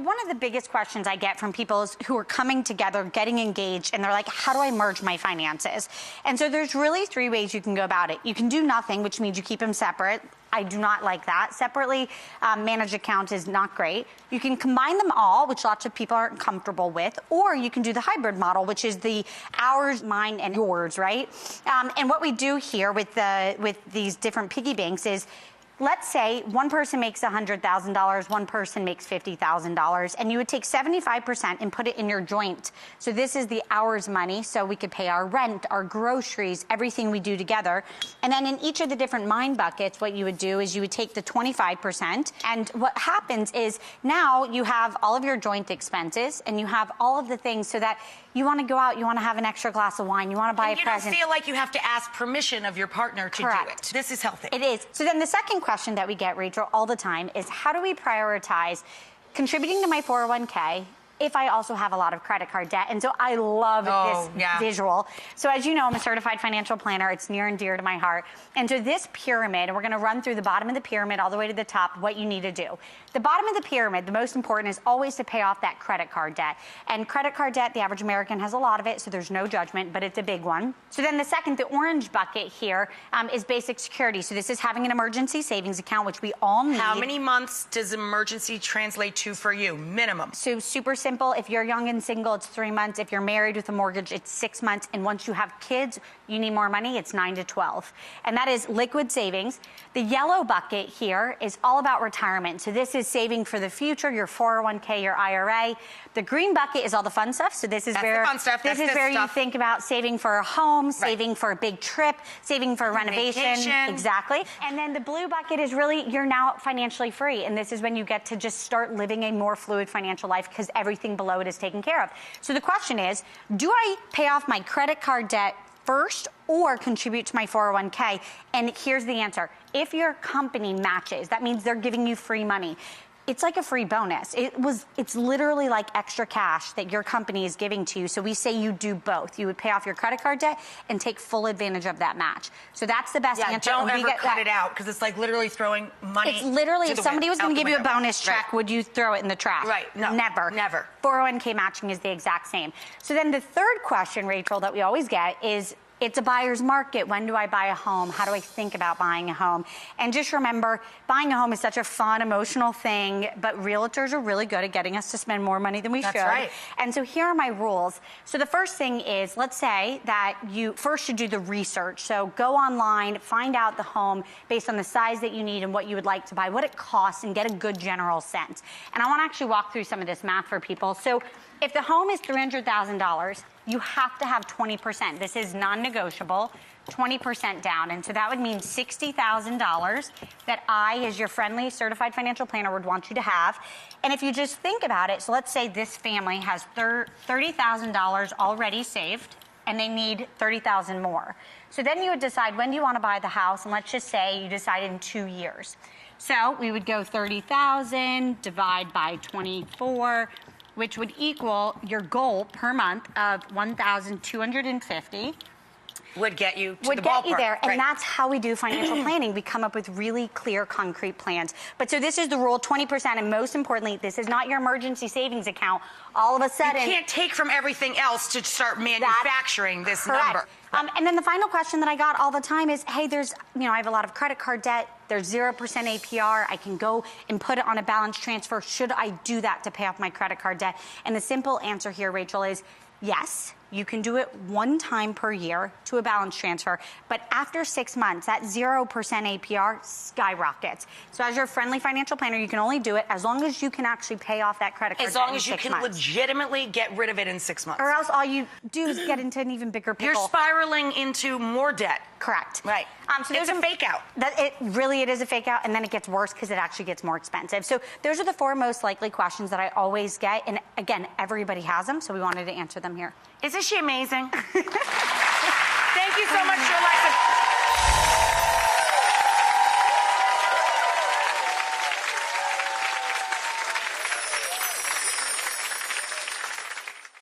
One of the biggest questions I get from people is who are coming together, getting engaged, and they're like, how do I merge my finances? And so there's really 3 ways you can go about it. You can do nothing, which means you keep them separate. I do not like that. Separately managed accounts is not great. You can combine them all, which lots of people aren't comfortable with, or you can do the hybrid model, which is the ours, mine, and yours, right? And what we do here with these different piggy banks is, let's say one person makes $100,000, one person makes $50,000, and you would take 75% and put it in your joint. So this is the hours money, so we could pay our rent, our groceries, everything we do together. And then in each of the different mine buckets, what you would do is you would take the 25%, and what happens is now you have all of your joint expenses, and you have all of the things so that you want to go out, you want to have an extra glass of wine, you want to buy a present. You don't feel like you have to ask permission of your partner to do it. This is healthy. It is. So then the second question that we get, Rachel, all the time is, how do we prioritize contributing to my 401k if I also have a lot of credit card debt? And so I love this visual. So as you know, I'm a certified financial planner. It's near and dear to my heart. And so this pyramid, and we're going to run through the bottom of the pyramid all the way to the top, what you need to do. The bottom of the pyramid, the most important, is always to pay off that credit card debt. And credit card debt, the average American has a lot of it, so there's no judgment, but it's a big one. So then the second, the orange bucket here, is basic security. So this is having an emergency savings account, which we all need. How many months does emergency translate to for you, minimum? So super simple. If you're young and single, it's 3 months. If you're married with a mortgage, it's 6 months. And once you have kids, you need more money, it's 9 to 12. And that is liquid savings. The yellow bucket here is all about retirement. So this is saving for the future, your 401k, your IRA. The green bucket is all the fun stuff. So this is where you think about saving for a home, saving for a big trip, saving for a renovation. Vacation. Exactly. And then the blue bucket is really, you're now financially free. And this is when you get to just start living a more fluid financial life because everything below it is taken care of. So the question is, do I pay off my credit card debt first or contribute to my 401k? And here's the answer. If your company matches, that means they're giving you free money. It's like a free bonus. It's literally like extra cash that your company is giving to you. So we say you do both. You would pay off your credit card debt and take full advantage of that match. So that's the best answer. Don't ever cut it out, because it's like literally throwing money. It's literally, if somebody was going to give you a bonus check, would you throw it in the trash? Right. No. Never. Never. 401k matching is the exact same. So then the third question, Rachel, that we always get is, it's a buyer's market. When do I buy a home? How do I think about buying a home? And just remember, buying a home is such a fun, emotional thing, but realtors are really good at getting us to spend more money than we should. That's right. And so here are my rules. So the first thing is, let's say that you first should do the research. So go online, find out the home based on the size that you need and what you would like to buy, what it costs, and get a good general sense. And I want to actually walk through some of this math for people. So if the home is $300,000, you have to have 20%. This is non-negotiable, 20% down. And so that would mean $60,000 that I, as your friendly certified financial planner, would want you to have. And if you just think about it, so let's say this family has $30,000 already saved, and they need $30,000 more. So then you would decide, when do you want to buy the house? And let's just say you decide in 2 years. So we would go 30,000 divide by 24, which would equal your goal per month of $1,250. Would get you to the ballpark. Would get you there, and that's how we do financial planning. We come up with really clear, concrete plans. But so this is the rule, 20%, and most importantly, this is not your emergency savings account. All of a sudden, you can't take from everything else to start manufacturing this number. And then the final question that I got all the time is, hey, I have a lot of credit card debt. There's 0% APR. I can go and put it on a balance transfer. Should I do that to pay off my credit card debt? And the simple answer here, Rachel, is yes. You can do it one time per year to a balance transfer, but after 6 months, that 0% APR skyrockets. So as your friendly financial planner, you can only do it as long as you can actually pay off that credit card debt in 6 months. As long as you can legitimately get rid of it in 6 months. Or else all you do is get into an even bigger pickle. You're spiraling into more debt. Correct. Right. So it's a fake out. It is a fake out, and then it gets worse because it actually gets more expensive. So those are the 4 most likely questions that I always get, and again, everybody has them, so we wanted to answer them here. Isn't she amazing?